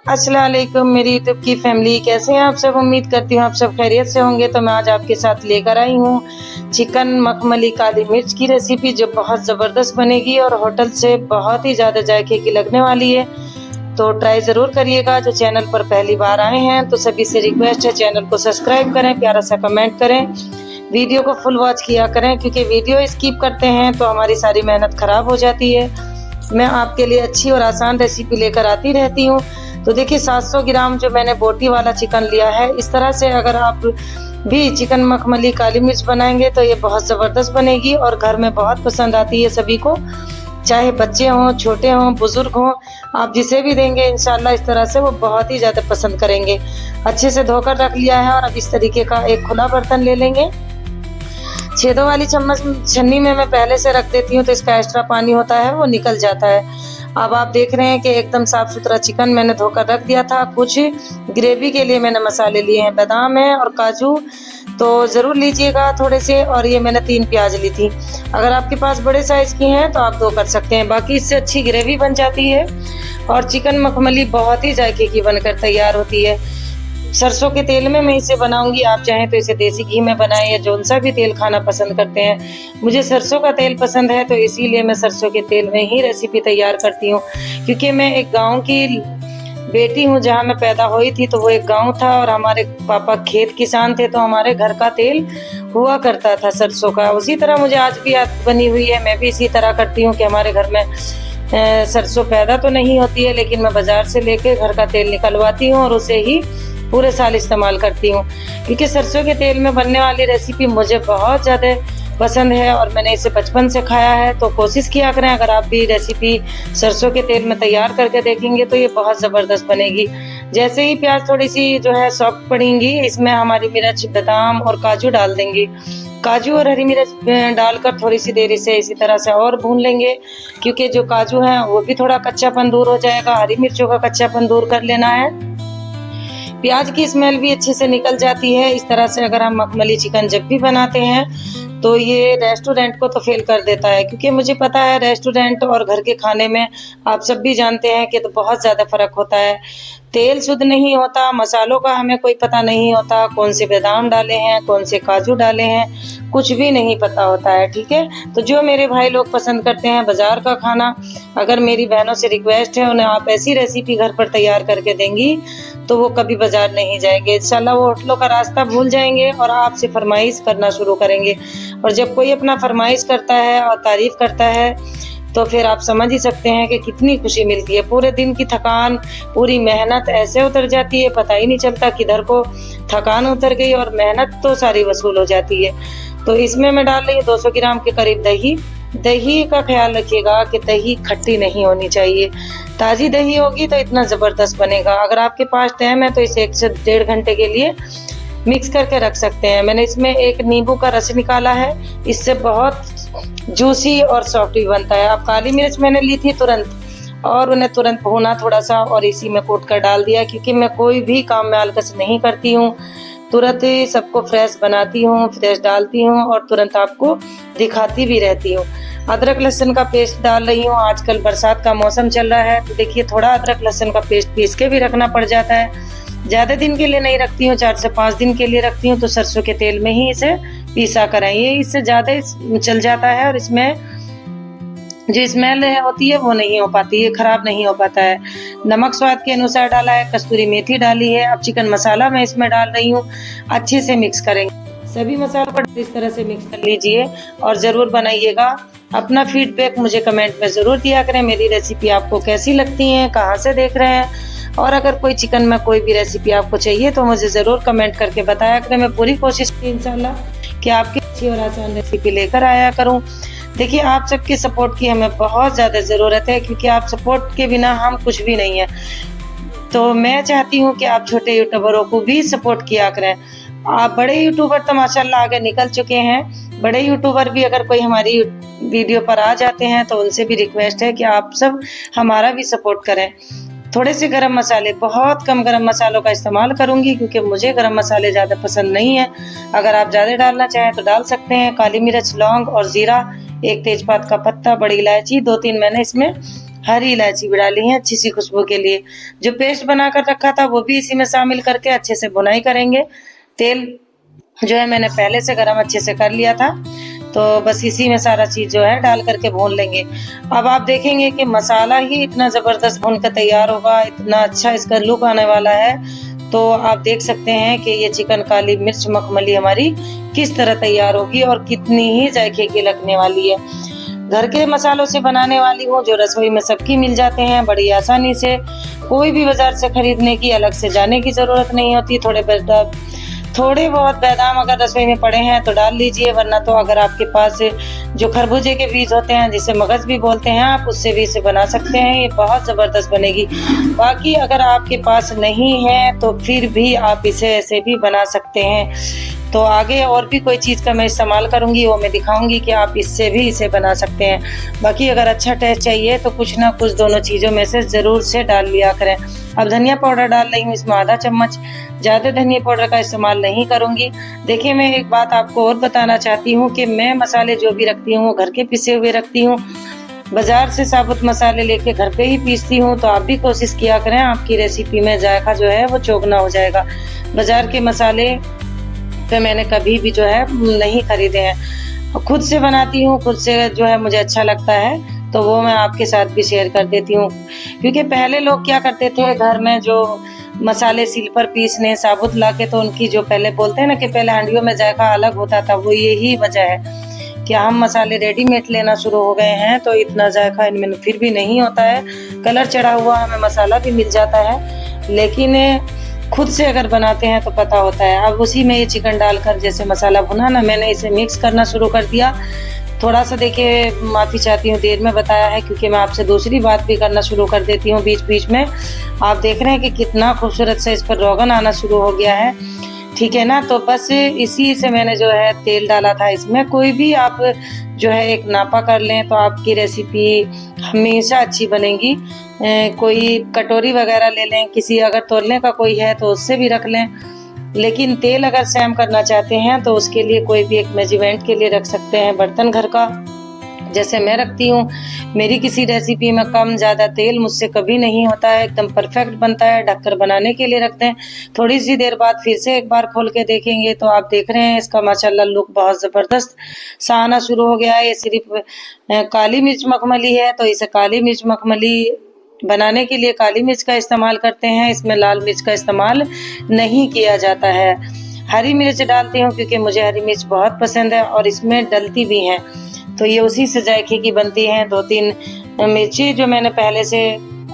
अस्सलाम वालेकुम मेरी यूट्यूब की फैमिली, कैसे हैं आप सब। उम्मीद करती हूँ आप सब खैरियत से होंगे। तो मैं आज आपके साथ लेकर आई हूँ चिकन मखमली काली मिर्च की रेसिपी, जो बहुत ज़बरदस्त बनेगी और होटल से बहुत ही ज़्यादा जायके की लगने वाली है। तो ट्राई ज़रूर करिएगा। जो चैनल पर पहली बार आए हैं तो सभी से रिक्वेस्ट है, चैनल को सब्सक्राइब करें, प्यारा सा कमेंट करें, वीडियो को फुल वॉच किया करें, क्योंकि वीडियो स्किप करते हैं तो हमारी सारी मेहनत ख़राब हो जाती है। मैं आपके लिए अच्छी और आसान रेसिपी लेकर आती रहती हूँ। तो देखिए 700 ग्राम जो मैंने बोटी वाला चिकन लिया है। इस तरह से अगर आप भी चिकन मखमली काली मिर्च बनाएंगे तो ये बहुत ज़बरदस्त बनेगी और घर में बहुत पसंद आती है सभी को, चाहे बच्चे हों, छोटे हों, बुज़ुर्ग हों, आप जिसे भी देंगे इंशाल्लाह इस तरह से वो बहुत ही ज़्यादा पसंद करेंगे। अच्छे से धोकर रख लिया है और अब इस तरीके का एक खुला बर्तन ले लेंगे। छेदों वाली चम्मच छन्नी में मैं पहले से रख देती हूँ तो इसका एक्स्ट्रा पानी होता है वो निकल जाता है। अब आप देख रहे हैं कि एकदम साफ सुथरा चिकन मैंने धोकर रख दिया था। कुछ ग्रेवी के लिए मैंने मसाले लिए हैं, बादाम है और काजू, तो ज़रूर लीजिएगा थोड़े से। और ये मैंने 3 प्याज ली थी। अगर आपके पास बड़े साइज़ की हैं तो आप 2 कर सकते हैं, बाकी इससे अच्छी ग्रेवी बन जाती है और चिकन मखमली बहुत ही जायके की बनकर तैयार होती है। सरसों के तेल में मैं इसे बनाऊंगी, आप चाहें तो इसे देसी घी में बनाएं या जौन सा भी तेल खाना पसंद करते हैं। मुझे सरसों का तेल पसंद है तो इसीलिए मैं सरसों के तेल में ही रेसिपी तैयार करती हूँ, क्योंकि मैं एक गांव की बेटी हूँ। जहाँ मैं पैदा हुई थी तो वो एक गांव था और हमारे पापा खेत किसान थे, तो हमारे घर का तेल हुआ करता था सरसों का। उसी तरह मुझे आज भी आदत बनी हुई है, मैं भी इसी तरह करती हूँ कि हमारे घर में सरसों पैदा तो नहीं होती है, लेकिन मैं बाज़ार से लेके घर का तेल निकलवाती हूँ और उसे ही पूरे साल इस्तेमाल करती हूँ, क्योंकि सरसों के तेल में बनने वाली रेसिपी मुझे बहुत ज़्यादा पसंद है और मैंने इसे बचपन से खाया है। तो कोशिश किया करें, अगर आप भी रेसिपी सरसों के तेल में तैयार करके देखेंगे तो ये बहुत ज़बरदस्त बनेगी। जैसे ही प्याज थोड़ी सी जो है सॉफ्ट पड़ेंगी, इसमें हमारी मिर्च, बादाम और काजू डाल देंगे। काजू और हरी मिर्च डालकर थोड़ी सी देर इसे इसी तरह से और भून लेंगे, क्योंकि जो काजू है वो भी थोड़ा कच्चापन दूर हो जाएगा, हरी मिर्चों का कच्चापन दूर कर लेना है। प्याज की स्मेल भी अच्छे से निकल जाती है। इस तरह से अगर हम मखमली चिकन जब भी बनाते हैं तो ये रेस्टोरेंट को तो फेल कर देता है, क्योंकि मुझे पता है रेस्टोरेंट और घर के खाने में आप सब भी जानते हैं कि तो बहुत ज़्यादा फ़र्क होता है। तेल शुद्ध नहीं होता, मसालों का हमें कोई पता नहीं होता, कौन से बादाम डाले हैं, कौन से काजू डाले हैं, कुछ भी नहीं पता होता है। ठीक है, तो जो मेरे भाई लोग पसंद करते हैं बाज़ार का खाना, अगर मेरी बहनों से रिक्वेस्ट है उन्हें आप ऐसी रेसिपी घर पर तैयार करके देंगी तो वो कभी बाज़ार नहीं जाएंगे इंशाल्लाह। वो होटलों का रास्ता भूल जाएंगे और आपसे फरमाइश करना शुरू करेंगे। और जब कोई अपना फरमाइश करता है और तारीफ़ करता है तो फिर आप समझ ही सकते हैं कि कितनी खुशी मिलती है। पूरे दिन की थकान, पूरी मेहनत ऐसे उतर जाती है, पता ही नहीं चलता किधर को थकान उतर गई और मेहनत तो सारी वसूल हो जाती है। तो इसमें मैं डाल रही हूँ 200 ग्राम के करीब दही। दही का ख्याल रखिएगा कि दही खट्टी नहीं होनी चाहिए, ताज़ी दही होगी तो इतना ज़बरदस्त बनेगा। अगर आपके पास टाइम है तो इसे 1 से 1.5 घंटे के लिए मिक्स करके रख सकते हैं। मैंने इसमें एक नींबू का रस निकाला है, इससे बहुत जूसी और सॉफ्ट भी बनता है। अब काली मिर्च मैंने ली थी तुरंत और उन्हें तुरंत भूना थोड़ा सा और इसी में कूट कर डाल दिया, क्योंकि मैं कोई भी काम में आलकस नहीं करती हूँ, तुरंत ही सबको फ्रेश बनाती हूँ, फ्रेश डालती हूँ और तुरंत आपको दिखाती भी रहती हूँ। अदरक लहसुन का पेस्ट डाल रही हूँ। आजकल बरसात का मौसम चल रहा है तो देखिए थोड़ा अदरक लहसुन का पेस्ट पीस के भी रखना पड़ जाता है। ज़्यादा दिन के लिए नहीं रखती हूँ, 4 से 5 दिन के लिए रखती हूँ, तो सरसों के तेल में ही इसे पीसा करें, ये इससे ज़्यादा चल जाता है और इसमें जो स्मेल होती है वो नहीं हो पाती है, ख़राब नहीं हो पाता है। नमक स्वाद के अनुसार डाला है, कस्तूरी मेथी डाली है। अब चिकन मसाला मैं इसमें डाल रही हूँ, अच्छे से मिक्स करेंगे। सभी मसालों को इस तरह से मिक्स कर लीजिए और ज़रूर बनाइएगा। अपना फीडबैक मुझे कमेंट में ज़रूर दिया करें, मेरी रेसिपी आपको कैसी लगती हैं, कहाँ से देख रहे हैं। और अगर कोई चिकन में कोई भी रेसिपी आपको चाहिए तो मुझे ज़रूर कमेंट करके बताया करें। मैं पूरी कोशिश की इंशाल्लाह कि आपकी अच्छी और आसान रेसिपी लेकर आया करूँ। देखिए आप सबके सपोर्ट की हमें बहुत ज़्यादा ज़रूरत है, क्योंकि आप सपोर्ट के बिना हम कुछ भी नहीं है। तो मैं चाहती हूँ कि आप छोटे यूट्यूबरों को भी सपोर्ट किया करें। आप बड़े यूट्यूबर तो माशाल्लाह आगे निकल चुके हैं, बड़े यूट्यूबर भी अगर कोई हमारी वीडियो पर आ जाते हैं तो उनसे भी रिक्वेस्ट है कि आप सब हमारा भी सपोर्ट करें। थोड़े से गरम मसाले, बहुत कम गरम मसालों का इस्तेमाल करूँगी क्योंकि मुझे गरम मसाले ज़्यादा पसंद नहीं है। अगर आप ज़्यादा डालना चाहें तो डाल सकते हैं। काली मिर्च, लौंग और ज़ीरा, 1 तेज़पात का पत्ता, बड़ी इलायची, 2-3 मैंने इसमें हरी इलायची भी डाली है अच्छी सी खुशबू के लिए। जो पेस्ट बना कर रखा था वो भी इसी में शामिल करके अच्छे से भुनाई करेंगे। तेल जो है मैंने पहले से गरम अच्छे से कर लिया था, तो बस इसी में सारा चीज़ जो है डाल करके भून लेंगे। अब आप देखेंगे कि मसाला ही इतना ज़बरदस्त भून कर तैयार होगा, इतना अच्छा इसका लुक आने वाला है। तो आप देख सकते हैं कि ये चिकन काली मिर्च मखमली हमारी किस तरह तैयार होगी और कितनी ही जायके की लगने वाली है। घर के मसालों से बनाने वाली हूँ, जो रसोई में सबकी मिल जाते हैं बड़ी आसानी से। कोई भी बाजार से खरीदने की अलग से जाने की ज़रूरत नहीं होती। थोड़े बहुत बादाम अगर रसोई में पड़े हैं तो डाल लीजिए, वरना तो अगर आपके पास जो खरबूजे के बीज होते हैं जिसे मगज भी बोलते हैं, आप उससे भी इसे बना सकते हैं। ये बहुत ज़बरदस्त बनेगी। बाकी अगर आपके पास नहीं है तो फिर भी आप इसे ऐसे भी बना सकते हैं। तो आगे और भी कोई चीज़ का मैं इस्तेमाल करूंगी, वो मैं दिखाऊंगी कि आप इससे भी इसे बना सकते हैं। बाकी अगर अच्छा टेस्ट चाहिए तो कुछ ना कुछ दोनों चीज़ों में से ज़रूर से डाल लिया करें। अब धनिया पाउडर डाल रही हूँ इसमें आधा चम्मच, ज़्यादा धनिया पाउडर का इस्तेमाल नहीं करूँगी। देखिए, मैं एक बात आपको और बताना चाहती हूँ कि मैं मसाले जो भी रखती हूँ वो घर के पिसे हुए रखती हूँ। बाज़ार से साबुत मसाले लेके घर पे ही पीसती हूँ। तो आप भी कोशिश किया करें, आपकी रेसिपी में जायका जो है वो चौगना हो जाएगा। बाज़ार के मसाले तो मैंने कभी भी जो है नहीं खरीदे हैं। खुद से बनाती हूँ, खुद से जो है मुझे अच्छा लगता है, तो वो मैं आपके साथ भी शेयर कर देती हूँ। क्योंकि पहले लोग क्या करते थे, घर में जो मसाले सिल पर पीसने साबुत ला के, तो उनकी जो पहले बोलते हैं ना कि पहले हांडियों में जायका अलग होता था, वो यही वजह है कि हम मसाले रेडीमेड लेना शुरू हो गए हैं तो इतना जायका इनमें फिर भी नहीं होता है। कलर चढ़ा हुआ हमें मसाला भी मिल जाता है, लेकिन खुद से अगर बनाते हैं तो पता होता है। अब उसी में ये चिकन डालकर जैसे मसाला भुना ना, मैंने इसे मिक्स करना शुरू कर दिया। थोड़ा सा देखिए, माफ़ी चाहती हूँ देर में बताया है, क्योंकि मैं आपसे दूसरी बात भी करना शुरू कर देती हूँ बीच बीच में। आप देख रहे हैं कि कितना खूबसूरत से इस पर रोगन आना शुरू हो गया है, ठीक है ना। तो बस इसी से मैंने जो है तेल डाला था इसमें। कोई भी आप जो है एक नापा कर लें तो आपकी रेसिपी हमेशा अच्छी बनेगी। कोई कटोरी वगैरह ले लें, किसी अगर तोलने का कोई है तो उससे भी रख लें। लेकिन तेल अगर सेम करना चाहते हैं तो उसके लिए कोई भी एक मेजरमेंट के लिए रख सकते हैं बर्तन घर का, जैसे मैं रखती हूँ। मेरी किसी रेसिपी में कम ज़्यादा तेल मुझसे कभी नहीं होता है, एकदम परफेक्ट बनता है। ढककर बनाने के लिए रखते हैं। थोड़ी सी देर बाद फिर से एक बार खोल के देखेंगे तो आप देख रहे हैं इसका माशाल्लाह लुक बहुत ज़बरदस्त सा आना शुरू हो गया है। ये सिर्फ काली मिर्च मखमली है, तो इसे काली मिर्च मखमली बनाने के लिए काली मिर्च का इस्तेमाल करते हैं, इसमें लाल मिर्च का इस्तेमाल नहीं किया जाता है। हरी मिर्च डालती हूँ क्योंकि मुझे हरी मिर्च बहुत पसंद है और इसमें डलती भी हैं, तो ये उसी से जायके की बनती हैं। 2-3 मिर्ची जो मैंने पहले से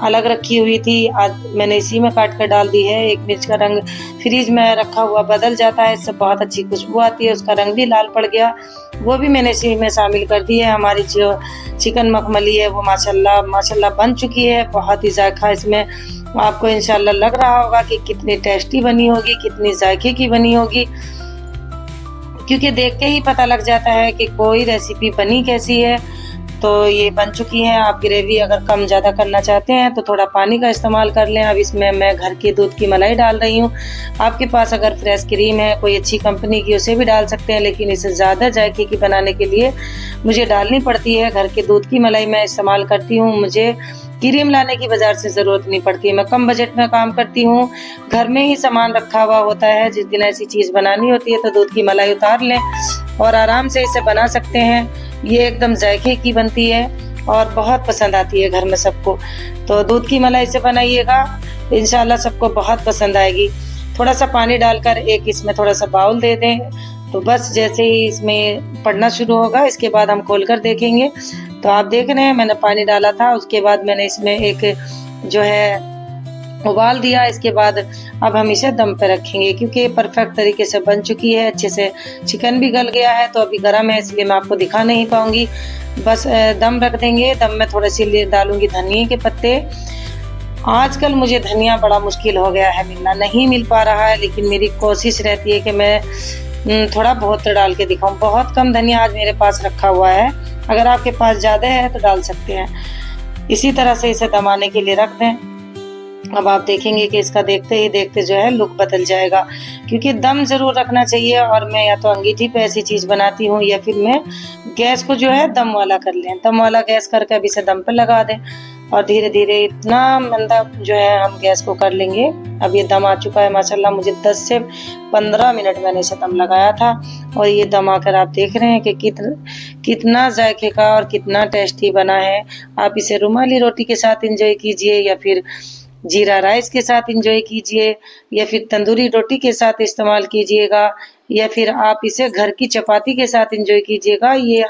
अलग रखी हुई थी, आज मैंने इसी में काट कर डाल दी है। एक मिर्च का रंग फ्रीज में रखा हुआ बदल जाता है, इससे बहुत अच्छी खुशबू आती है, उसका रंग भी लाल पड़ गया, वो भी मैंने इसी में शामिल कर दी है। हमारी जो चिकन मखमली है वो माशाल्लाह बन चुकी है। बहुत ही जायका इसमें आपको इंशाल्लाह लग रहा होगा कि कितनी टेस्टी बनी होगी, कितनी जायके की बनी होगी, क्योंकि देख के ही पता लग जाता है कि कोई रेसिपी बनी कैसी है। तो ये बन चुकी है। आप ग्रेवी अगर कम ज़्यादा करना चाहते हैं तो थोड़ा पानी का इस्तेमाल कर लें। अब इसमें मैं घर के दूध की मलाई डाल रही हूँ। आपके पास अगर फ्रेश क्रीम है कोई अच्छी कंपनी की, उसे भी डाल सकते हैं, लेकिन इसे ज़्यादा जायके की बनाने के लिए मुझे डालनी पड़ती है घर के दूध की मलाई मैं इस्तेमाल करती हूँ। मुझे क्रीम लाने की बाजार से ज़रूरत नहीं पड़ती। मैं कम बजट में काम करती हूँ, घर में ही सामान रखा हुआ होता है। जिस दिन ऐसी चीज़ बनानी होती है तो दूध की मलाई उतार लें और आराम से इसे बना सकते हैं। ये एकदम जायके की बनती है और बहुत पसंद आती है घर में सबको। तो दूध की मलाई से बनाइएगा, इंशाल्लाह सबको बहुत पसंद आएगी। थोड़ा सा पानी डालकर एक इसमें थोड़ा सा बाउल दे दें, तो बस जैसे ही इसमें पड़ना शुरू होगा इसके बाद हम खोल कर देखेंगे। तो आप देख रहे हैं मैंने पानी डाला था, उसके बाद मैंने इसमें एक जो है उबाल दिया। इसके बाद अब हम इसे दम पे रखेंगे, क्योंकि परफेक्ट तरीके से बन चुकी है, अच्छे से चिकन भी गल गया है। तो अभी गर्म है इसलिए मैं आपको दिखा नहीं पाऊंगी, बस दम रख देंगे। दम में थोड़े से डालूंगी धनिया के पत्ते। आजकल मुझे धनिया बड़ा मुश्किल हो गया है, मिलना नहीं मिल पा रहा है, लेकिन मेरी कोशिश रहती है कि मैं थोड़ा बहुत डाल के दिखाऊं। बहुत कम धनिया आज मेरे पास रखा हुआ है, अगर आपके पास ज़्यादा है तो डाल सकते हैं। इसी तरह से इसे दमाने के लिए रख दें। अब आप देखेंगे कि इसका देखते ही देखते जो है लुक बदल जाएगा, क्योंकि दम ज़रूर रखना चाहिए। और मैं या तो अंगीठी पे ऐसी चीज़ बनाती हूँ या फिर मैं गैस को जो है दम वाला कर लें, दम वाला गैस करके अभी से दम पे लगा दें और धीरे धीरे इतना मंदा जो है हम गैस को कर लेंगे। अब ये दम आ चुका है माशाल्लाह, मुझे 10 से 15 मिनट मैंने इसे दम लगाया था और ये दम आकर आप देख रहे हैं कि कितना जायके का और कितना टेस्टी बना है। आप इसे रुमाली रोटी के साथ एंजॉय कीजिए या फिर जीरा राइस के साथ एंजॉय कीजिए या फिर तंदूरी रोटी के साथ इस्तेमाल कीजिएगा या फिर आप इसे घर की चपाती के साथ एंजॉय कीजिएगा। ये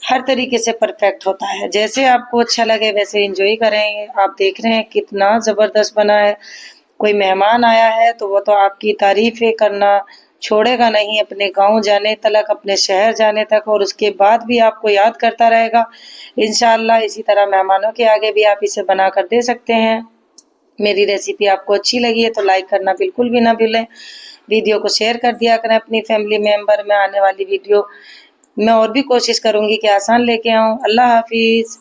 हर तरीके से परफेक्ट होता है, जैसे आपको अच्छा लगे वैसे एंजॉय करें। आप देख रहे हैं कितना ज़बरदस्त बना है। कोई मेहमान आया है तो वो तो आपकी तारीफ़ें करना छोड़ेगा नहीं, अपने गाँव जाने तक, अपने शहर जाने तक, और उसके बाद भी आपको याद करता रहेगा। इंशाअल्लाह इसी तरह मेहमानों के आगे भी आप इसे बना कर दे सकते हैं। मेरी रेसिपी आपको अच्छी लगी है तो लाइक करना बिल्कुल भी ना भूलें। वीडियो को शेयर कर दिया करें अपनी फैमिली मेंबर में। आने वाली वीडियो मैं और भी कोशिश करूँगी कि आसान लेके आऊँ। अल्लाह हाफिज़।